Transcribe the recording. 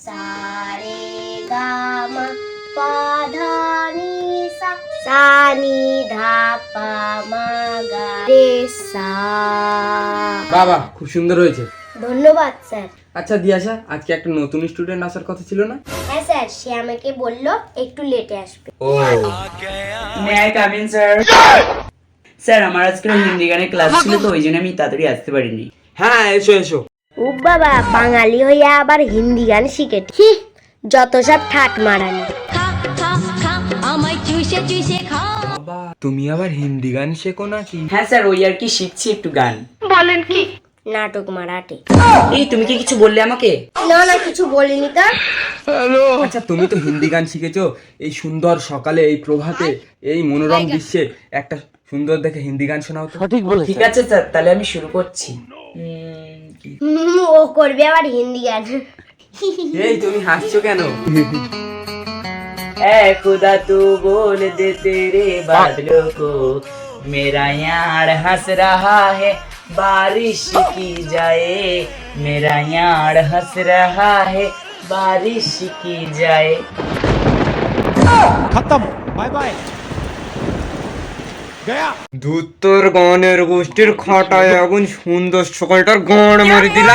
सा रे गा मा पा धा नी सा सा नी धा पा মা গা রে সা। বাবা খুব সুন্দর হয়েছে। ধন্যবাদ স্যার। আচ্ছা দিয়াশা, আজকে একটা নতুন স্টুডেন্ট আসার কথা ছিল না? হ্যাঁ স্যার, সে আমাকে বললো একটু লেটে আসবে। ও may I come in sir? Sir আমার আজকে হিন্দি গানের ক্লাস ছিল তো ওই জন্য আমি তাড়াতাড়ি আসতে পারিনি। হ্যাঁ, এসো এসো। ও বাবা, বাঙালি হইয়া আবার হিন্দি গান শিখে, যত সব ঠাট মারানি। বাবা তুমি আবার হিন্দি গান শেখো নাকি? হ্যাঁ স্যার, ওই আর কি শিখছি একটু গান। নাটক মারাটে। এই তুমি কি কিছু বললে আমাকে? না না, কিছু বলিনি তো। আচ্ছা তুমি তো হিন্দি গান শিখেছো, এই সুন্দর সকালে, এই প্রভাতে, এই মনোরম দৃশ্যে একটা সুন্দর দেখে হিন্দি গান শোনাও তো। ঠিক আছে স্যার, তাহলে আমি শুরু করছি। ও করবে আবার হিন্দি গান। এই তুমি হাসছো কেন? ऐ खुदा तू बोल दे तेरे बादलों को, मेरा यार हंस रहा है बारिश की जाए, मेरा यार हंस रहा है बारिश की जाए। खत्म, बाय बाय, गया। ধুত্তর গানের গোষ্ঠীর খাটায় এখন সুন্দর সকালটার গান মারি দিলা।